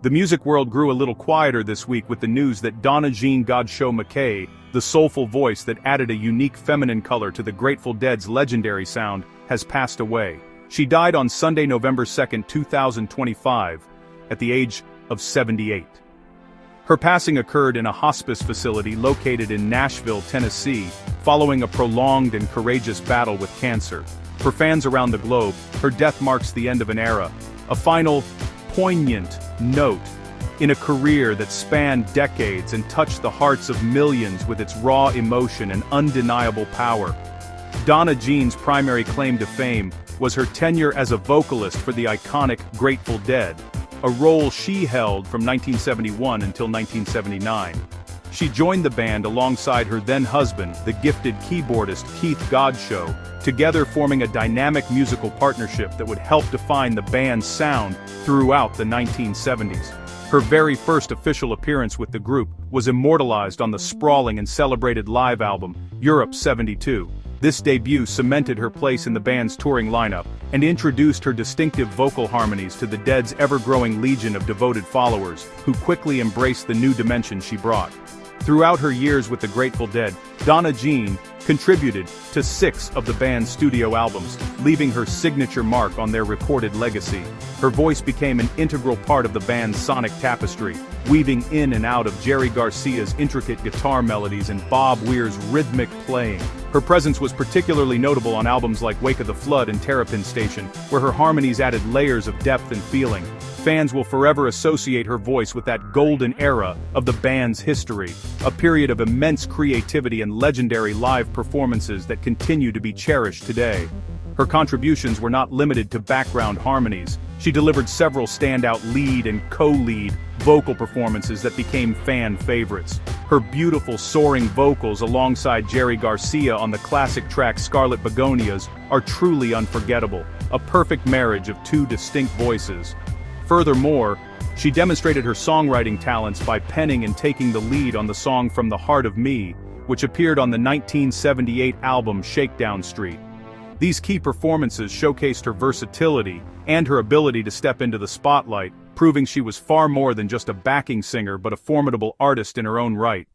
The music world grew a little quieter this week with the news that Donna Jean Godchaux McKay, the soulful voice that added a unique feminine color to the Grateful Dead's legendary sound, has passed away. She died on Sunday, November 2, 2025, at the age of 78. Her passing occurred in a hospice facility located in Nashville, Tennessee, following a prolonged and courageous battle with cancer. For fans around the globe, her death marks the end of an era, a final, poignant note in a career that spanned decades and touched the hearts of millions with its raw emotion and undeniable power. Donna Jean's primary claim to fame was her tenure as a vocalist for the iconic Grateful Dead, a role she held from 1971 until 1979. She joined the band alongside her then-husband, the gifted keyboardist Keith Godchaux, together forming a dynamic musical partnership that would help define the band's sound throughout the 1970s. Her very first official appearance with the group was immortalized on the sprawling and celebrated live album, Europe '72. This debut cemented her place in the band's touring lineup and introduced her distinctive vocal harmonies to the Dead's ever-growing legion of devoted followers, who quickly embraced the new dimension she brought. Throughout her years with the Grateful Dead, Donna Jean contributed to 6 of the band's studio albums, leaving her signature mark on their recorded legacy. Her voice became an integral part of the band's sonic tapestry, weaving in and out of Jerry Garcia's intricate guitar melodies and Bob Weir's rhythmic playing. Her presence was particularly notable on albums like Wake of the Flood and Terrapin Station, where her harmonies added layers of depth and feeling. Fans will forever associate her voice with that golden era of the band's history, a period of immense creativity and legendary live performances that continue to be cherished today. Her contributions were not limited to background harmonies. She delivered several standout lead and co-lead vocal performances that became fan favorites. Her beautiful soaring vocals alongside Jerry Garcia on the classic track Scarlet Begonias are truly unforgettable, a perfect marriage of 2 distinct voices. Furthermore, she demonstrated her songwriting talents by penning and taking the lead on the song From the Heart of Me, which appeared on the 1978 album Shakedown Street. These key performances showcased her versatility and her ability to step into the spotlight, proving she was far more than just a backing singer but a formidable artist in her own right.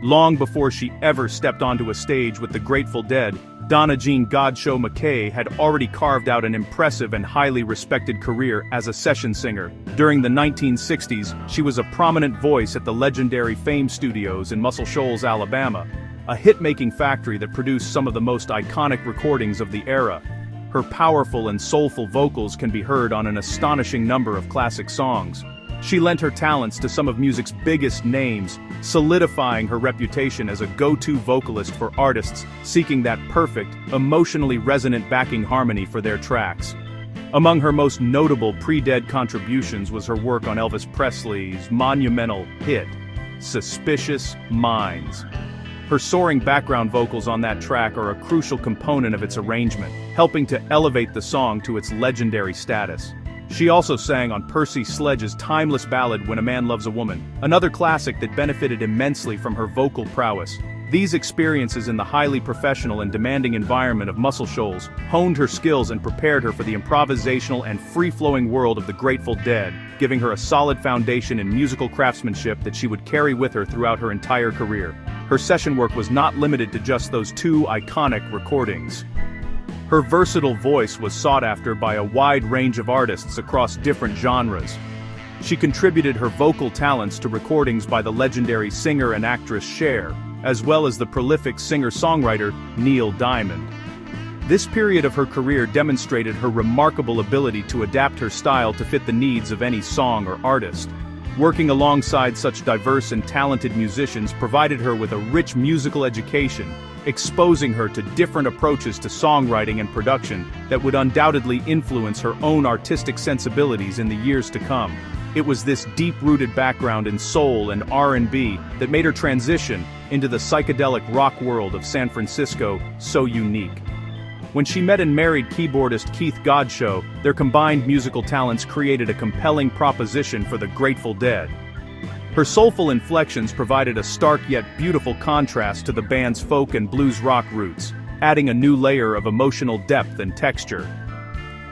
Long before she ever stepped onto a stage with the Grateful Dead, Donna Jean Godchaux McKay had already carved out an impressive and highly respected career as a session singer. During the 1960s, she was a prominent voice at the legendary Fame Studios in Muscle Shoals, Alabama, a hit-making factory that produced some of the most iconic recordings of the era. Her powerful and soulful vocals can be heard on an astonishing number of classic songs. She lent her talents to some of music's biggest names, solidifying her reputation as a go-to vocalist for artists seeking that perfect, emotionally resonant backing harmony for their tracks. Among her most notable pre-Dead contributions was her work on Elvis Presley's monumental hit, Suspicious Minds. Her soaring background vocals on that track are a crucial component of its arrangement, helping to elevate the song to its legendary status. She also sang on Percy Sledge's timeless ballad When a Man Loves a Woman, another classic that benefited immensely from her vocal prowess. These experiences in the highly professional and demanding environment of Muscle Shoals honed her skills and prepared her for the improvisational and free-flowing world of the Grateful Dead, giving her a solid foundation in musical craftsmanship that she would carry with her throughout her entire career. Her session work was not limited to just those 2 iconic recordings. Her versatile voice was sought after by a wide range of artists across different genres. She contributed her vocal talents to recordings by the legendary singer and actress Cher, as well as the prolific singer-songwriter Neil Diamond. This period of her career demonstrated her remarkable ability to adapt her style to fit the needs of any song or artist. Working alongside such diverse and talented musicians provided her with a rich musical education, exposing her to different approaches to songwriting and production that would undoubtedly influence her own artistic sensibilities in the years to come. It was this deep-rooted background in soul and R&B that made her transition into the psychedelic rock world of San Francisco so unique. When she met and married keyboardist Keith Godchaux, their combined musical talents created a compelling proposition for the Grateful Dead. Her soulful inflections provided a stark yet beautiful contrast to the band's folk and blues rock roots, adding a new layer of emotional depth and texture.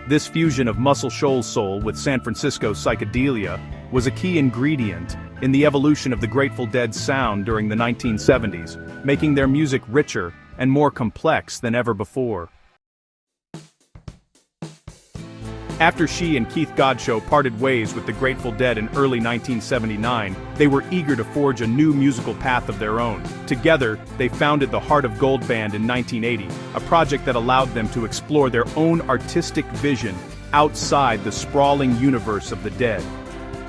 This fusion of Muscle Shoals soul with San Francisco psychedelia was a key ingredient in the evolution of the Grateful Dead's sound during the 1970s, making their music richer and more complex than ever before. After she and Keith Godchaux parted ways with the Grateful Dead in early 1979, they were eager to forge a new musical path of their own. Together, they founded the Heart of Gold Band in 1980, a project that allowed them to explore their own artistic vision outside the sprawling universe of the Dead.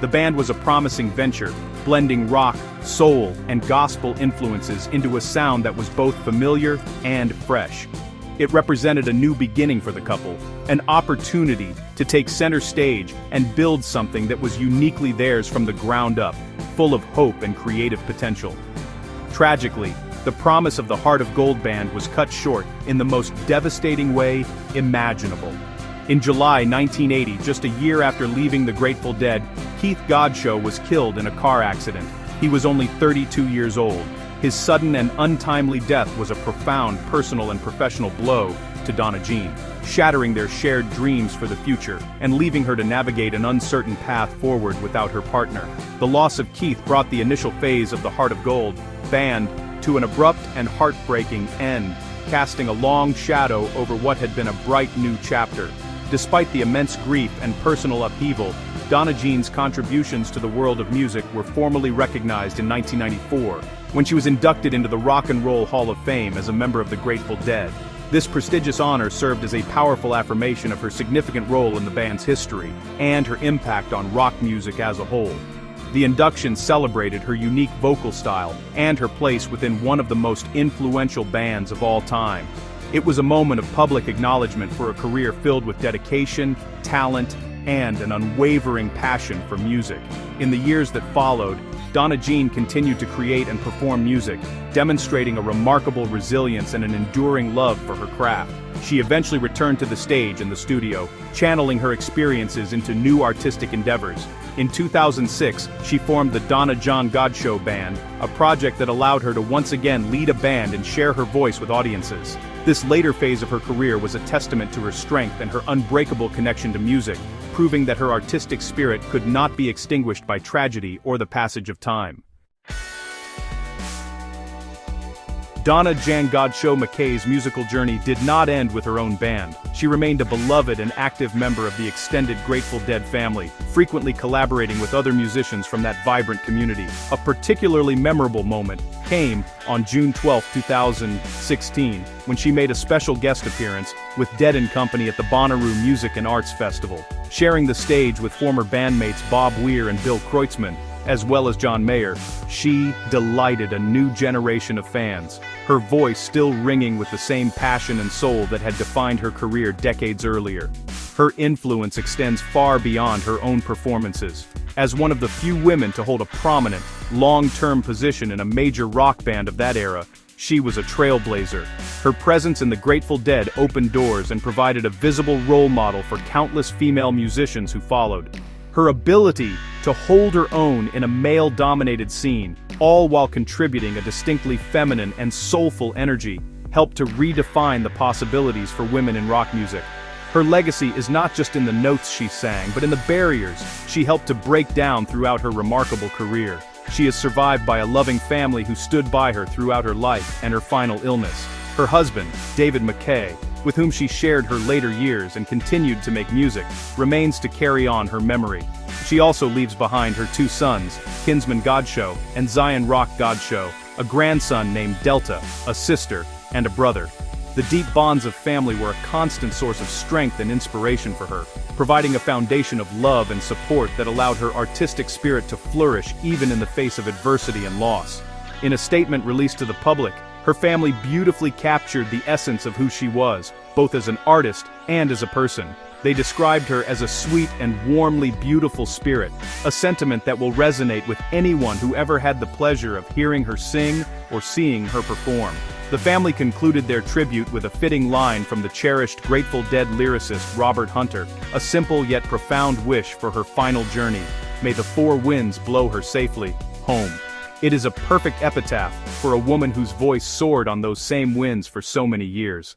The band was a promising venture, blending rock, soul, and gospel influences into a sound that was both familiar and fresh. It represented a new beginning for the couple, an opportunity to take center stage and build something that was uniquely theirs from the ground up, full of hope and creative potential. Tragically, the promise of the Heart of Gold Band was cut short in the most devastating way imaginable. In July 1980, just a year after leaving the Grateful Dead, Keith Godchaux was killed in a car accident. He was only 32 years old. His sudden and untimely death was a profound personal and professional blow to Donna Jean, shattering their shared dreams for the future and leaving her to navigate an uncertain path forward without her partner. The loss of Keith brought the initial phase of the Heart of Gold Band to an abrupt and heartbreaking end, casting a long shadow over what had been a bright new chapter. Despite the immense grief and personal upheaval, Donna Jean's contributions to the world of music were formally recognized in 1994, when she was inducted into the Rock and Roll Hall of Fame as a member of the Grateful Dead. This prestigious honor served as a powerful affirmation of her significant role in the band's history, and her impact on rock music as a whole. The induction celebrated her unique vocal style, and her place within one of the most influential bands of all time. It was a moment of public acknowledgement for a career filled with dedication, talent, and an unwavering passion for music. In the years that followed, Donna Jean continued to create and perform music, demonstrating a remarkable resilience and an enduring love for her craft. She eventually returned to the stage and the studio, channeling her experiences into new artistic endeavors. In 2006, she formed the Donna Jean Godchaux Band, a project that allowed her to once again lead a band and share her voice with audiences. This later phase of her career was a testament to her strength and her unbreakable connection to music, proving that her artistic spirit could not be extinguished by tragedy or the passage of time. Donna Jean Godchaux McKay's musical journey did not end with her own band. She remained a beloved and active member of the extended Grateful Dead family, frequently collaborating with other musicians from that vibrant community. A particularly memorable moment came on June 12, 2016, when she made a special guest appearance with Dead & Company at the Bonnaroo Music and Arts Festival, sharing the stage with former bandmates Bob Weir and Bill Kreutzmann, as well as John Mayer. She delighted a new generation of fans, her voice still ringing with the same passion and soul that had defined her career decades earlier. Her influence extends far beyond her own performances. As one of the few women to hold a prominent, long-term position in a major rock band of that era, she was a trailblazer. Her presence in the Grateful Dead opened doors and provided a visible role model for countless female musicians who followed. Her ability to hold her own in a male-dominated scene, all while contributing a distinctly feminine and soulful energy, helped to redefine the possibilities for women in rock music. Her legacy is not just in the notes she sang, but in the barriers she helped to break down throughout her remarkable career. She is survived by a loving family who stood by her throughout her life and her final illness. Her husband, David McKay, with whom she shared her later years and continued to make music, remains to carry on her memory. She also leaves behind her two sons, Kinsman Godchaux and Zion Rock Godchaux, a grandson named Delta, a sister, and a brother. The deep bonds of family were a constant source of strength and inspiration for her, providing a foundation of love and support that allowed her artistic spirit to flourish even in the face of adversity and loss. In a statement released to the public, her family beautifully captured the essence of who she was, both as an artist and as a person. They described her as a sweet and warmly beautiful spirit, a sentiment that will resonate with anyone who ever had the pleasure of hearing her sing or seeing her perform. The family concluded their tribute with a fitting line from the cherished Grateful Dead lyricist Robert Hunter, a simple yet profound wish for her final journey: may the four winds blow her safely home. It is a perfect epitaph for a woman whose voice soared on those same winds for so many years.